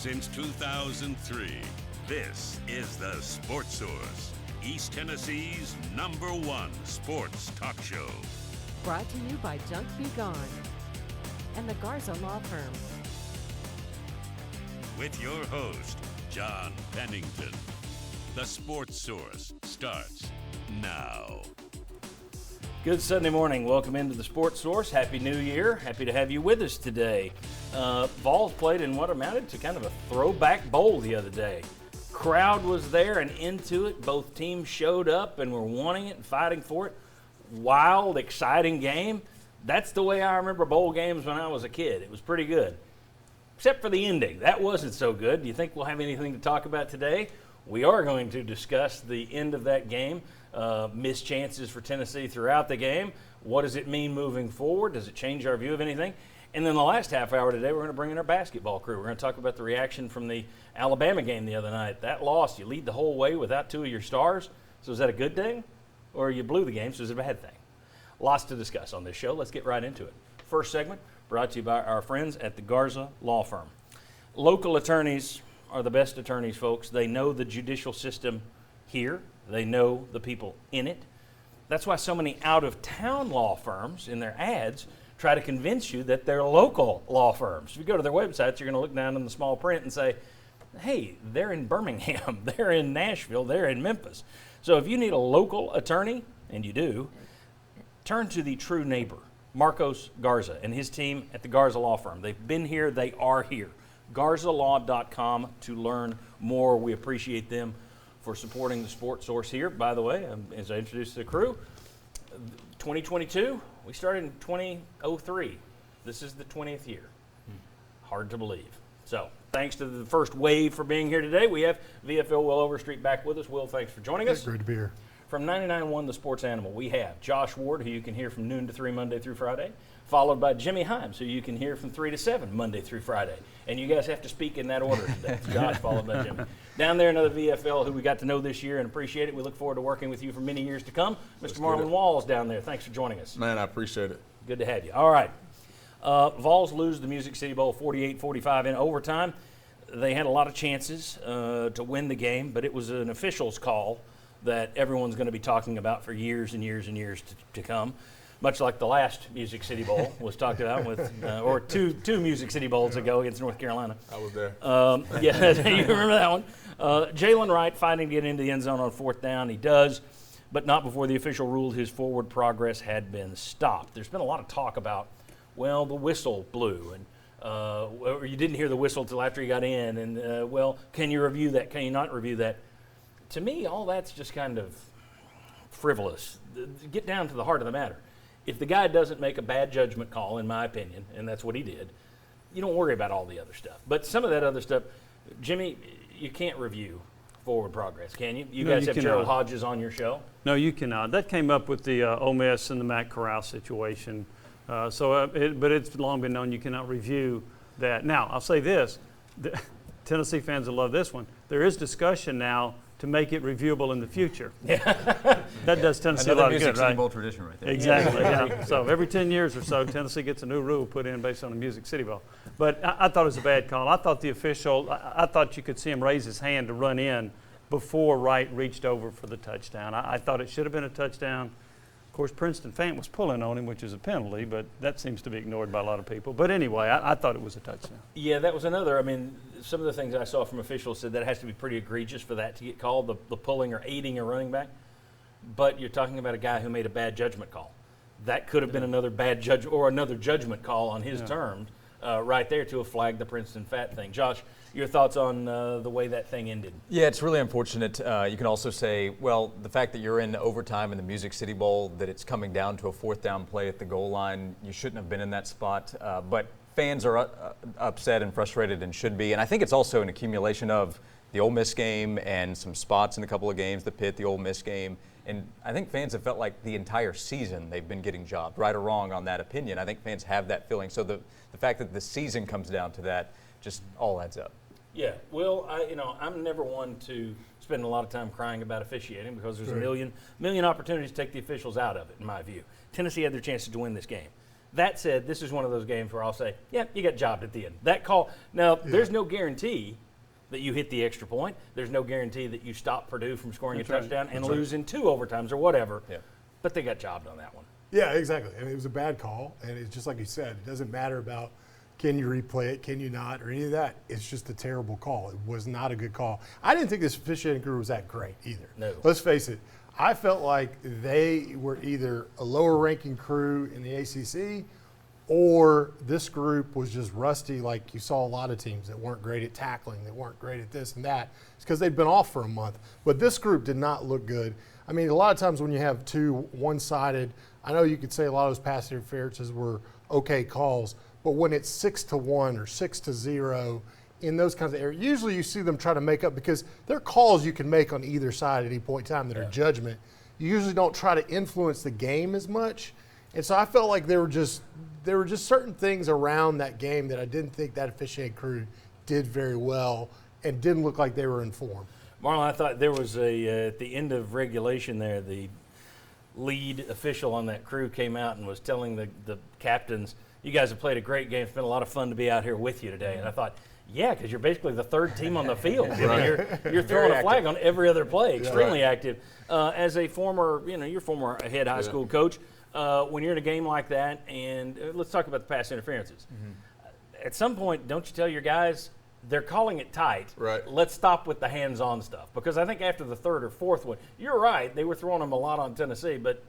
since 2003. This is the Sports Source, East Tennessee's #1 sports talk show. Brought to you by Junk Be Gone and the Garza Law Firm. With your host, John Pennington. The Sports Source starts now. Good Sunday morning. Welcome into the Sports Source. Happy New Year. Happy to have you with us today. Vols played in what amounted to kind of a throwback bowl the other day. Crowd was there and into it. Both teams showed up and were wanting it and fighting for it. Wild, exciting game. That's the way I remember bowl games when I was a kid. It was pretty good. Except for the ending. That wasn't so good. Do you think we'll have anything to talk about today? We are going to discuss the end of that game, missed chances for Tennessee throughout the game. What does it mean moving forward? Does it change our view of anything? And then the last half hour today, we're going to bring in our basketball crew. We're going to talk about the reaction from the Alabama game the other night. That loss, you lead the whole way without two of your stars. So is that a good thing? Or you blew the game, so is it a bad thing? Lots to discuss on this show. Let's get right into it. First segment brought to you by our friends at the Garza Law Firm. Local attorneys are the best attorneys, folks. They know the judicial system here. They know the people in it. That's why so many out-of-town law firms in their ads try to convince you that they're local law firms. If you go to their websites, you're going to look down in the small print and say, hey, they're in Birmingham, they're in Nashville, they're in Memphis. So if you need a local attorney, and you do, turn to the true neighbor, Marcos Garza, and his team at the Garza Law Firm. They've been here, they are here. GarzaLaw.com to learn more. We appreciate them for supporting the Sports Source here. By the way, as I introduce the crew, 2022, we started in 2003. This is the 20th year. Hard to believe. So, thanks to the first wave for being here today. We have VFL Will Overstreet back with us. Will, thanks for joining us. Great to be here. From 99.1 The Sports Animal, we have Josh Ward, who you can hear from noon to 3 Monday through Friday, followed by Jimmy Himes, who you can hear from 3 to 7 Monday through Friday. And you guys have to speak in that order today. Josh, followed by Jimmy. Down there, another VFL who we got to know this year and appreciate it. We look forward to working with you for many years to come. Mr. Marlon Walls down there. Thanks for joining us. Man, I appreciate it. Good to have you. All right. Vols lose the Music City Bowl 48-45 in overtime. They had a lot of chances to win the game, but it was an official's call that everyone's going to be talking about for years and years and years to come. Much like the last Music City Bowl was talked about with, or two Music City Bowls ago against North Carolina. I was there. Yeah, you remember that one. Jalen Wright fighting to get into the end zone on fourth down. He does, but not before the official ruled his forward progress had been stopped. There's been a lot of talk about, well, the whistle blew, and or you didn't hear the whistle until after he got in, and, well, can you review that? Can you not review that? To me, all that's just kind of frivolous. Get down to the heart of the matter. If the guy doesn't make a bad judgment call, in my opinion, and that's what he did, you don't worry about all the other stuff. But some of that other stuff, Jimmy, you can't review forward progress, can you? You guys have Gerald Hodges on your show? No, you cannot. That came up with the Ole Miss and the Matt Corral situation. But it's long been known you cannot review that. Now, I'll say this. Tennessee fans will love this one. There is discussion now to make it reviewable in the future. That does Tennessee a lot of good, City Bowl tradition right there. Exactly, yeah. So every 10 years or so, Tennessee gets a new rule put in based on the Music City Bowl. But I thought it was a bad call. I thought the official, I thought you could see him raise his hand to run in before Wright reached over for the touchdown. I thought it should have been a touchdown. Of course, Princeton Fant was pulling on him, which is a penalty, but that seems to be ignored by a lot of people. But anyway, I thought it was a touchdown. Yeah, that was another. I mean, some of the things I saw from officials said that has to be pretty egregious for that to get called, the pulling or aiding a running back. But you're talking about a guy who made a bad judgment call. That could have been another bad judge or another judgment call on his terms right there to have flagged the Princeton Fat thing. Josh, your thoughts on the way that thing ended? Yeah, it's really unfortunate. You can also say, well, the fact that you're in overtime in the Music City Bowl, that it's coming down to a fourth down play at the goal line, you shouldn't have been in that spot. But fans are upset and frustrated and should be. And I think it's also an accumulation of the Ole Miss game and some spots in a couple of games, the Pitt, the Ole Miss game. And I think fans have felt like the entire season they've been getting jobbed, right or wrong on that opinion. I think fans have that feeling. So the fact that the season comes down to that just all adds up. Yeah, well, I'm never one to spend a lot of time crying about officiating because there's a million opportunities to take the officials out of it, in my view. Tennessee had their chances to win this game. That said, this is one of those games where I'll say, yeah, you got jobbed at the end. That call. Now, there's no guarantee that you hit the extra point. There's no guarantee that you stop Purdue from scoring a touchdown and lose in 2 overtimes or whatever. Yeah. But they got jobbed on that one. Yeah, exactly. I mean, it was a bad call, and it's just like you said. It doesn't matter about can you replay it, can you not, or any of that. It's just a terrible call. It was not a good call. I didn't think this officiating crew was that great either. No. Let's face it. I felt like they were either a lower-ranking crew in the ACC or this group was just rusty, like you saw a lot of teams that weren't great at tackling, that weren't great at this and that. It's because they'd been off for a month. But this group did not look good. I mean, a lot of times when you have two one-sided, I know you could say a lot of those pass interferences were okay calls, but when it's 6-1 or 6-0 in those kinds of areas, usually you see them try to make up because there are calls you can make on either side at any point in time that are judgment. You usually don't try to influence the game as much. And so I felt like there were just certain things around that game that I didn't think that officiating crew did very well and didn't look like they were informed. Marlon, I thought there was at the end of regulation there, the lead official on that crew came out and was telling the captains, you guys have played a great game. It's been a lot of fun to be out here with you today. And I thought, yeah, because you're basically the third team on the field. I mean, you're throwing a flag on every other play, extremely active. As a former, your former head high school coach, when you're in a game like that, and let's talk about the pass interferences. At some point, don't you tell your guys, they're calling it tight. Right. Let's stop with the hands-on stuff. Because I think after the third or fourth one, you're right, they were throwing them a lot on Tennessee, but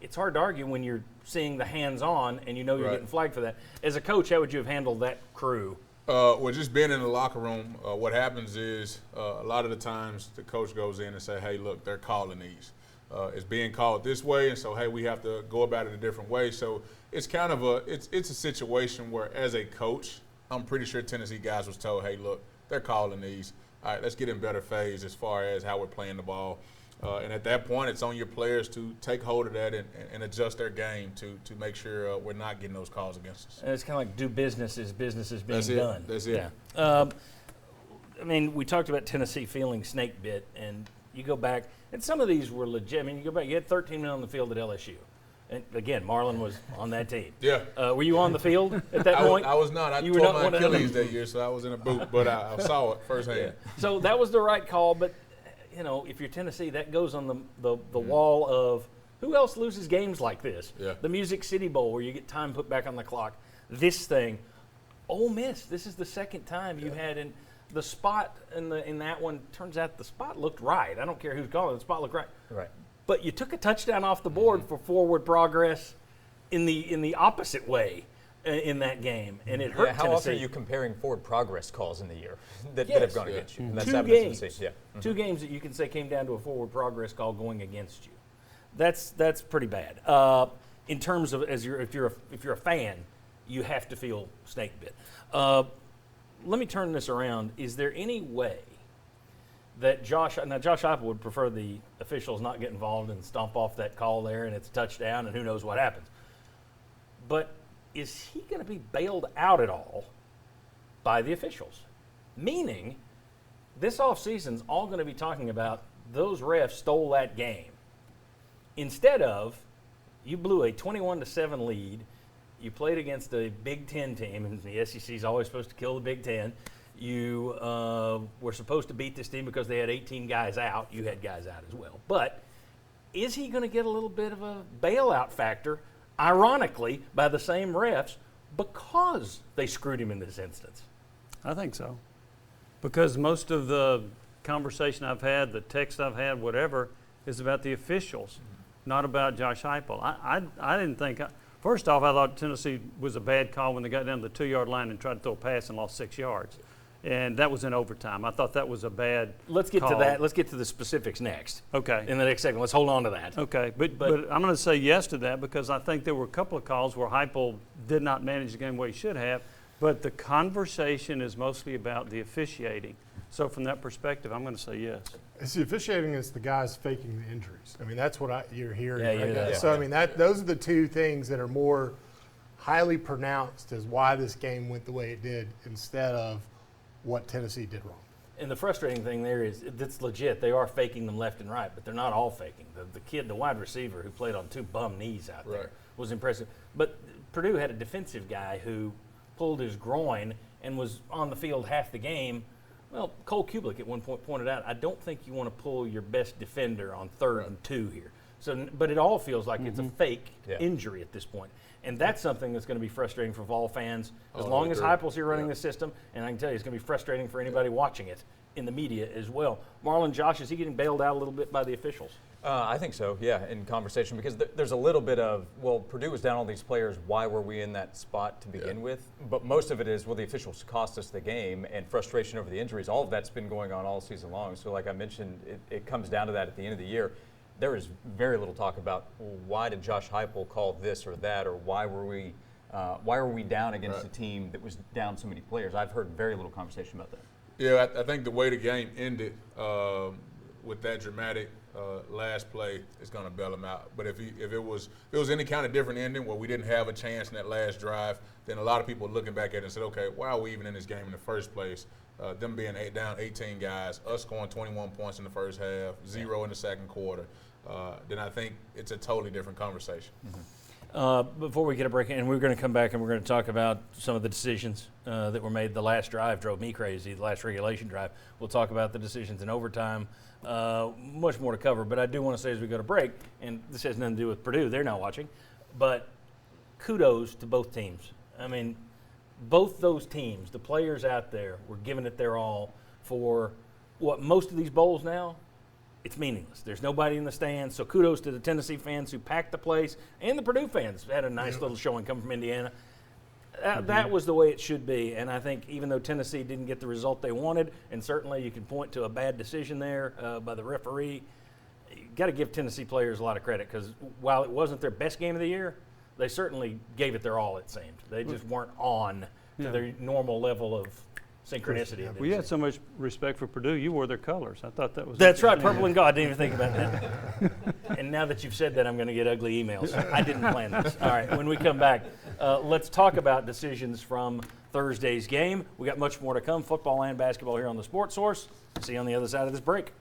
it's hard to argue when you're seeing the hands-on and you know you're getting flagged for that. As a coach, how would you have handled that crew? Well, just being in the locker room, what happens is a lot of the times the coach goes in and say, hey, look, they're calling these. It's being called this way, and so, hey, we have to go about it a different way. So it's kind of it's a situation where, as a coach, I'm pretty sure Tennessee guys was told, hey, look, they're calling these. All right, let's get in better phase as far as how we're playing the ball. And at that point, it's on your players to take hold of that and adjust their game to make sure we're not getting those calls against us. And it's kind of like do business as business is being done. That's it. Yeah. I mean, we talked about Tennessee feeling snake bit, and you go back, and some of these were legit. I mean, you go back, you had 13 men on the field at LSU. And again, Marlon was on that team. Yeah. Were you on the field at that point? I was not. I tore my Achilles that year, so I was in a boot, but I saw it firsthand. Yeah. So that was the right call, but if you're Tennessee, that goes on the wall of who else loses games like this? Yeah. The Music City Bowl where you get time put back on the clock. This thing, Ole Miss, this is the second time you had in the spot in that one. Turns out the spot looked right. I don't care who's calling it. The spot looked right. Right. But you took a touchdown off the board for forward progress in the opposite way in that game, and it hurt How Tennessee. often are you comparing forward progress calls in the year that Yes. have gone against you? And that's 2 happened to games. Tennessee. Yeah. Two games that you can say came down to a forward progress call going against you. That's pretty bad. In terms of if you're a fan, you have to feel snake bit. Let me turn this around. Is there any way that Josh Heupel would prefer the officials not get involved and stomp off that call there, and it's a touchdown, and who knows what happens? But is he going to be bailed out at all by the officials? Meaning, this offseason's all going to be talking about those refs stole that game. Instead of, you blew a 21-7 lead, you played against a Big Ten team, and the SEC is always supposed to kill the Big Ten. You were supposed to beat this team because they had 18 guys out. You had guys out as well. But is he going to get a little bit of a bailout factor, ironically, by the same refs because they screwed him in this instance? I think so. Because most of the conversation I've had, the text I've had, whatever, is about the officials, not about Josh Heupel. I didn't think – first off, I thought Tennessee was a bad call when they got down to the 2-yard line and tried to throw a pass and lost 6 yards. And that was in overtime. I thought that was a bad Let's get call. to that. Let's get to the specifics next. Okay. In the next segment. Let's hold on to that. Okay, but I'm going to say yes to that because I think there were a couple of calls where Heupel did not manage the game the way he should have, but the conversation is mostly about the officiating. So from that perspective, I'm going to say yes. It's the officiating is the guys faking the injuries. I mean, that's what you're hearing. Yeah, right now. yeah. So, I mean, those are the two things that are more highly pronounced as why this game went the way it did instead of what Tennessee did wrong. And the frustrating thing there is it's legit. They are faking them left and right, but they're not all faking. The kid, the wide receiver who played on 2 bum knees out there Right. was impressive. But Purdue had a defensive guy who pulled his groin and was on the field half the game. Well, Cole Kublik at one point pointed out, I don't think you want to pull your best defender on 3rd and 2 here. So, but it all feels like it's a fake injury at this point. And that's something that's going to be frustrating for Vol fans as long as Heupel's here running the system. And I can tell you, it's going to be frustrating for anybody watching it in the media as well. Marlon Josh, is he getting bailed out a little bit by the officials? I think so, yeah, in conversation, because there's a little bit of, well, Purdue was down all these players. Why were we in that spot to begin with? But most of it is, well, the officials cost us the game, and frustration over the injuries. All of that's been going on all season long. So like I mentioned, it comes down to that at the end of the year. There is very little talk about, well, why did Josh Heupel call this or that, or why were we down against a team that was down so many players? I've heard very little conversation about that. Yeah, I think the way the game ended with that dramatic last play is going to bail him out. But if it was any kind of different ending where we didn't have a chance in that last drive, then a lot of people looking back at it and said, okay, why are we even in this game in the first place? Them being down 18 guys, us scoring 21 points in the first half, 0 in the second quarter, then I think it's a totally different conversation. Before we get a break, and we're going to come back and we're going to talk about some of the decisions that were made. The last drive drove me crazy, the last regulation drive. We'll talk about the decisions in overtime. Much more to cover, but I do want to say as we go to break, and this has nothing to do with Purdue, they're not watching, but kudos to both teams. I mean, both those teams, the players out there, were giving it their all for what most of these bowls now, it's meaningless. There's nobody in the stands, so kudos to the Tennessee fans who packed the place, and the Purdue fans had a nice little showing coming from Indiana. That was the way it should be, and I think even though Tennessee didn't get the result they wanted, and certainly you can point to a bad decision there by the referee, you got to give Tennessee players a lot of credit, because while it wasn't their best game of the year, they certainly gave it their all, it seemed. They just weren't on to their normal level of synchronicity. Well, you had so much respect for Purdue, you wore their colors. I thought that was. That's right, purple and gold. I didn't even think about that. And now that you've said that, I'm going to get ugly emails. I didn't plan this. All right, when we come back, let's talk about decisions from Thursday's game. We got much more to come, football and basketball here on the Sports Source. See you on the other side of this break.